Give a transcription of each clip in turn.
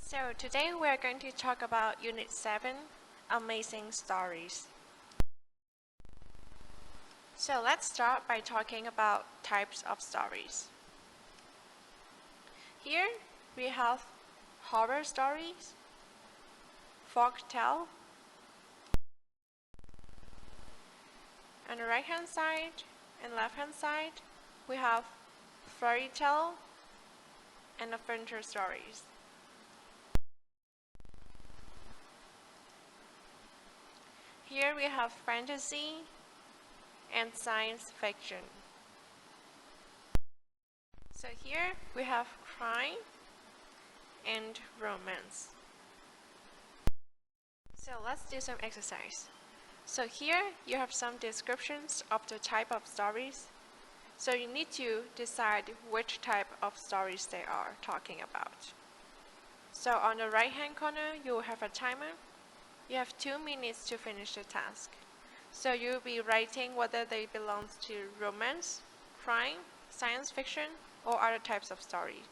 So today we are going to talk about Unit 7, Amazing Stories. So let's start by talking about types of stories. Here we have horror stories, folktale. On the right hand side and left hand side we have fairy tale and adventure stories. Here we have fantasy and science fiction. So here we have crime and romance. So let's do some exercise. So here you have some descriptions of the type of stories. So you need to decide which type of stories they are talking about. So on the right hand corner you will have a timer. You have 2 minutes to finish the task. So you'll be writing whether they belong to romance, crime, science fiction, or other types of story.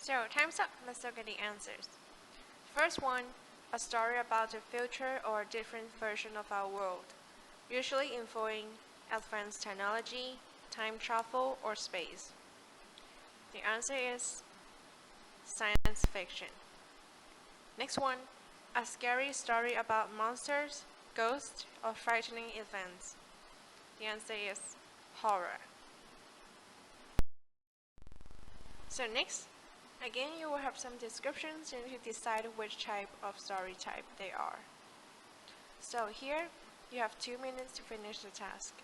So time's up. Let's look at the answers. First one, a story about the future or a different version of our world, usually involving advanced technology, time travel, or space. The answer is science fiction. Next one, a scary story about monsters, ghosts, or frightening events. The answer is horror. So next, again you will have some descriptions and you decide which type of story type they are. So here you have 2 minutes to finish the task.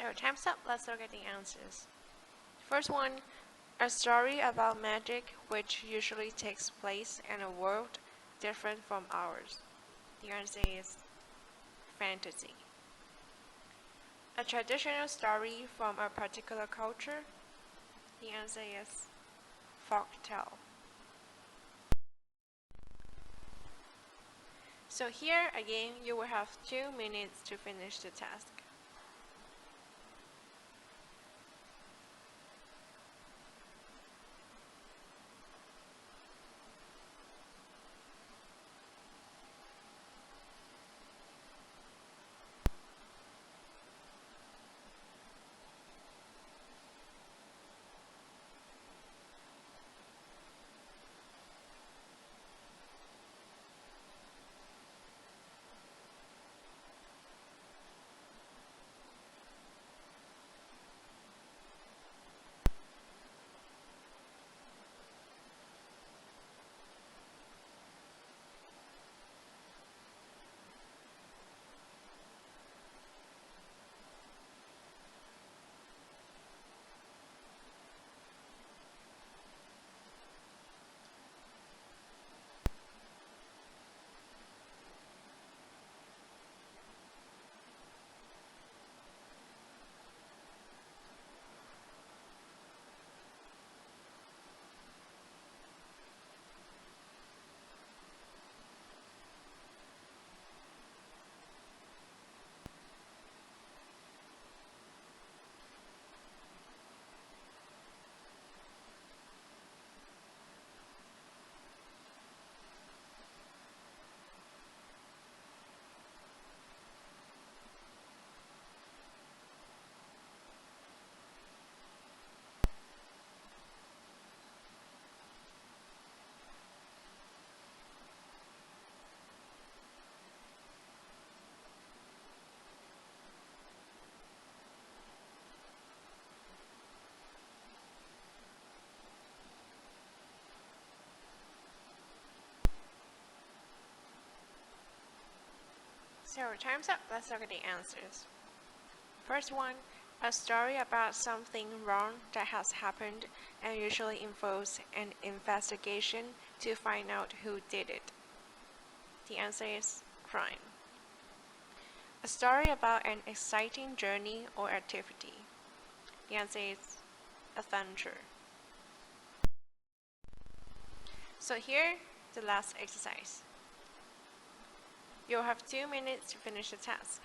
So time's up, let's look at the answers. First one, a story about magic which usually takes place in a world different from ours. The answer is fantasy. A traditional story from a particular culture. The answer is folktale. So here again, you will have 2 minutes to finish the task. So time's up, let's look at the answers. First one, a story about something wrong that has happened and usually involves an investigation to find out who did it. The answer is crime. A story about an exciting journey or activity. The answer is adventure. So here, the last exercise. You'll have 2 minutes to finish the task.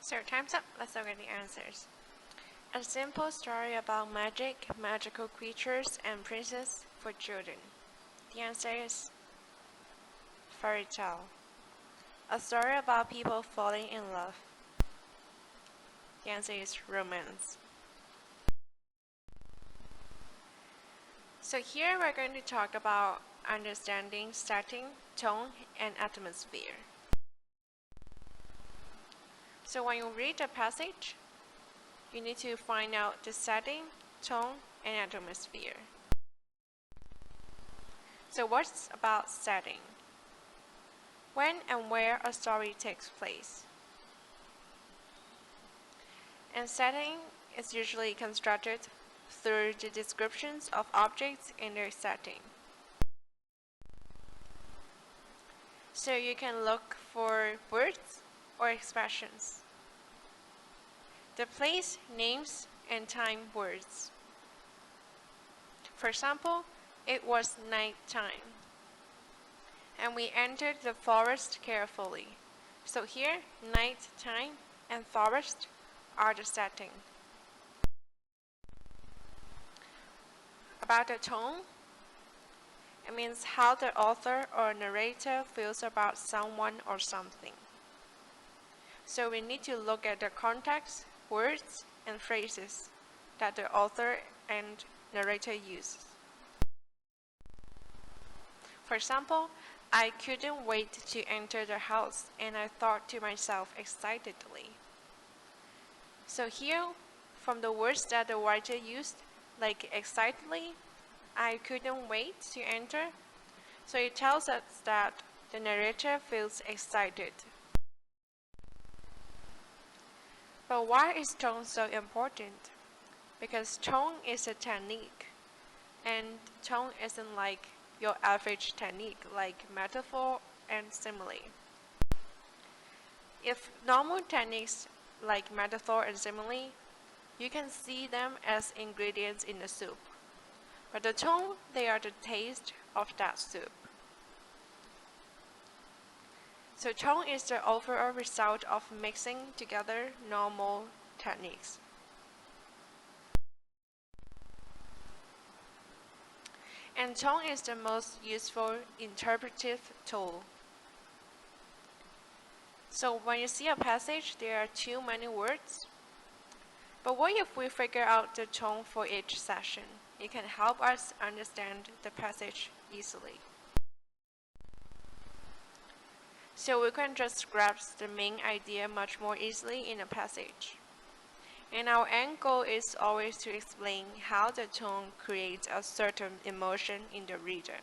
So time's up, let's look at the answers. A simple story about magic, magical creatures, and princess for children. The answer is fairy tale. A story about people falling in love. The answer is romance. So here we're going to talk about understanding setting, tone, and atmosphere. So when you read a passage, you need to find out the setting, tone, and atmosphere. So what's about setting? When and where a story takes place. And setting is usually constructed through the descriptions of objects in their setting. So you can look for words or expressions. The place, names, and time words. For example, it was night time, and we entered the forest carefully. So here, night time and forest are the setting. About the tone, it means how the author or narrator feels about someone or something. So we need to look at the context, words, and phrases that the author and narrator uses. For example, I couldn't wait to enter the house, and I thought to myself excitedly. So here, from the words that the writer used, like excitedly, I couldn't wait to enter, so it tells us that the narrator feels excited. But why is tone so important? Because tone is a technique, and tone isn't like your average technique like metaphor and simile. If normal techniques like metaphor and simile, you can see them as ingredients in the soup. But the tone, they are the taste of that soup. So tone is the overall result of mixing together normal techniques. And tone is the most useful interpretive tool. So when you see a passage, there are too many words. But what if we figure out the tone for each section? It can help us understand the passage easily. So we can just grasp the main idea much more easily in a passage. And our end goal is always to explain how the tone creates a certain emotion in the reader.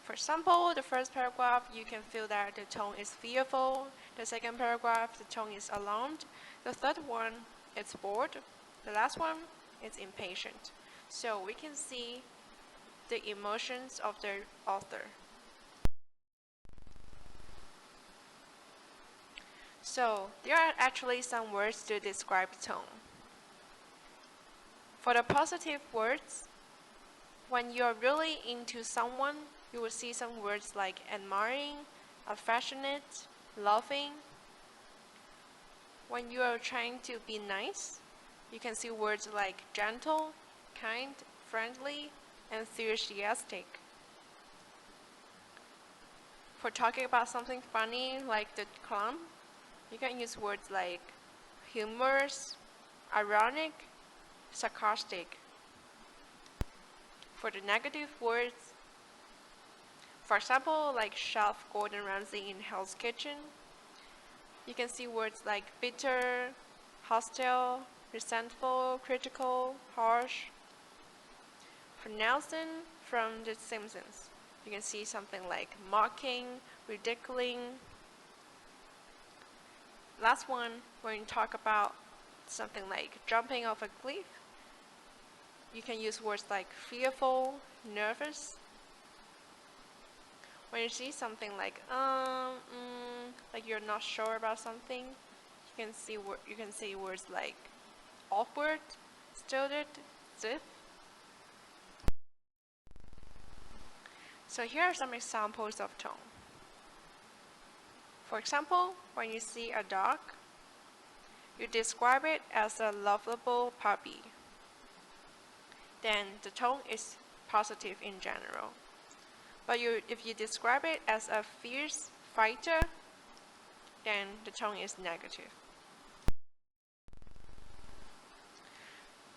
For example, the first paragraph, you can feel that the tone is fearful. The second paragraph, the tone is alarmed. The third one, it's bored. The last one, it's impatient. So we can see the emotions of the author. So there are actually some words to describe tone. For the positive words, when you're really into someone, you will see some words like admiring, affectionate, loving. When you are trying to be nice, you can see words like gentle, kind, friendly, enthusiastic. For talking about something funny like the clown, you can use words like humorous, ironic, sarcastic. For the negative words, for example, like Chef Gordon Ramsay in Hell's Kitchen, you can see words like bitter, hostile, resentful, critical, harsh. For Nelson from The Simpsons, you can see something like mocking, ridiculing. Last one, when you talk about something like jumping off a cliff, you can use words like fearful, nervous. When you see something like like you're not sure about something, you can see words like awkward, stilted, stiff. So here are some examples of tone. For example, when you see a dog, You describe it as a lovable puppy. Then the tone is positive in general. But if you describe it as a fierce fighter, then the tone is negative.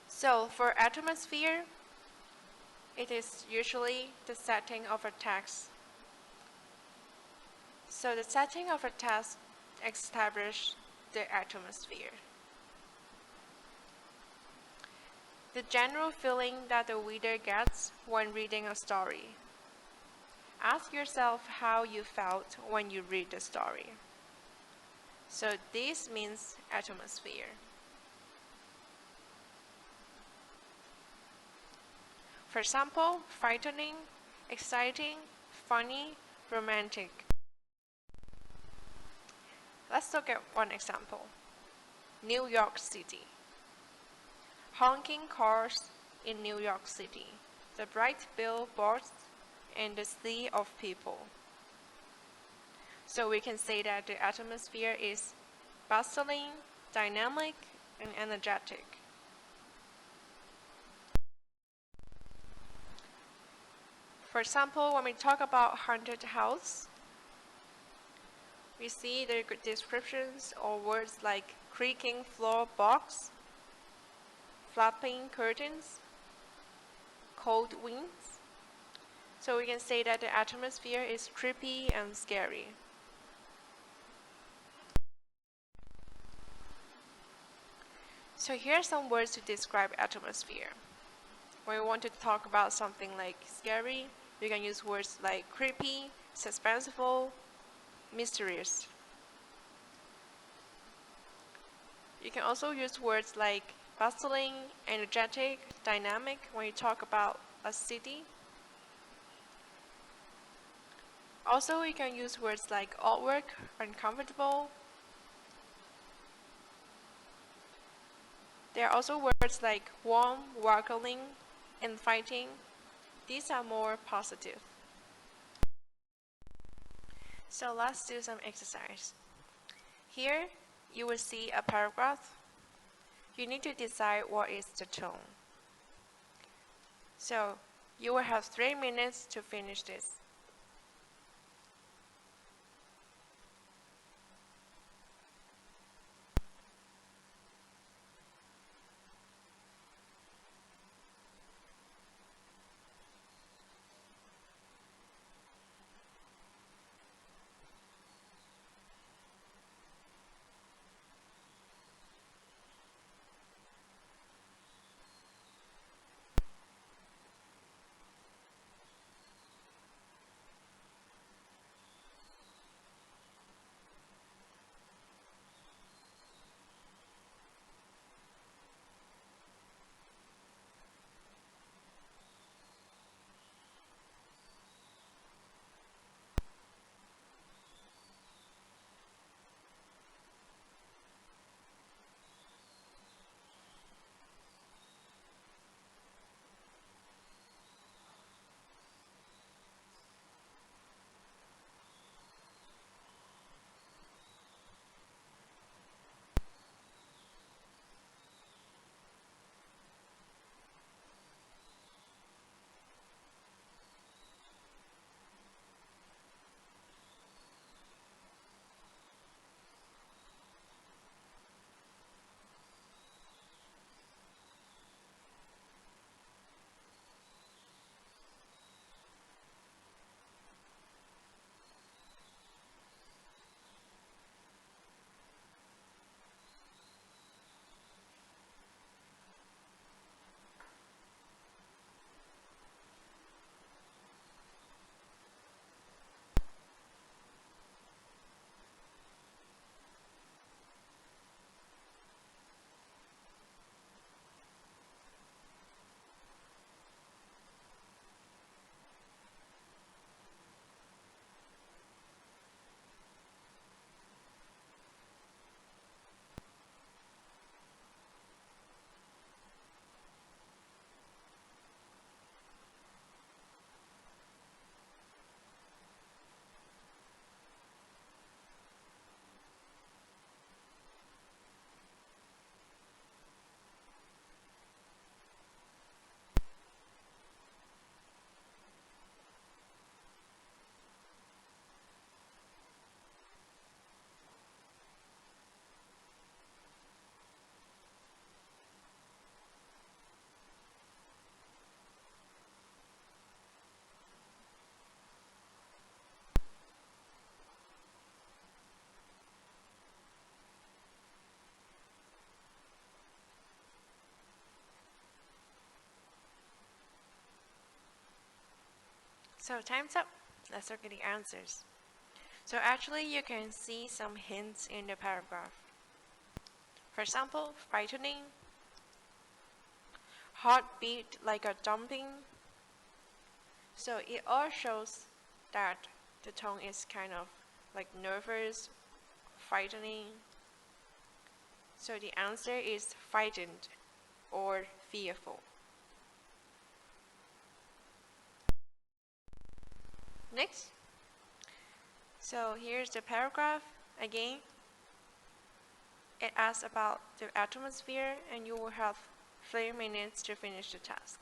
So for atmosphere, it is usually the setting of a text. So the setting of a text establishes the atmosphere. The general feeling that the reader gets when reading a story. Ask yourself how you felt when you read the story. So this means atmosphere. For example, frightening, exciting, funny, romantic. Let's look at one example. New York City. Honking cars in New York City, the bright billboards, and the sea of people. So we can say that the atmosphere is bustling, dynamic, and energetic. For example, when we talk about haunted house, we see the descriptions or words like creaking floor box, flapping curtains, cold winds. So we can say that the atmosphere is creepy and scary. So here are some words to describe atmosphere. When we want to talk about something like scary, we can use words like creepy, suspenseful, mysterious. You can also use words like bustling, energetic, dynamic when you talk about a city. Also, you can use words like awkward, uncomfortable. There are also words like warm, welcoming, inviting. These are more positive. So let's do some exercise. Here, you will see a paragraph. You need to decide what is the tone. So you will have 3 minutes to finish this. So time's up. Let's look at the answers. So actually you can see some hints in the paragraph. For example, frightening, heartbeat like a dumping. So it all shows that the tone is kind of like nervous, frightening. So the answer is frightened or fearful. Next. So here's the paragraph again. It asks about the atmosphere and you will have 3 minutes to finish the task.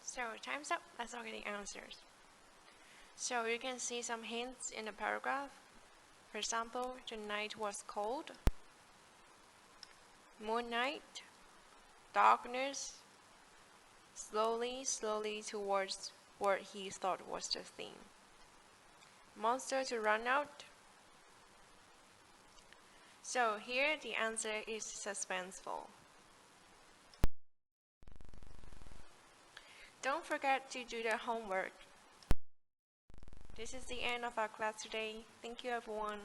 So time's up. Let's look at the answers. So you can see some hints in the paragraph. For example, the night was cold, moonlight, darkness, slowly towards what he thought was the theme. Monster to run out. So here the answer is suspenseful. Don't forget to do the homework. This is the end of our class today. Thank you everyone.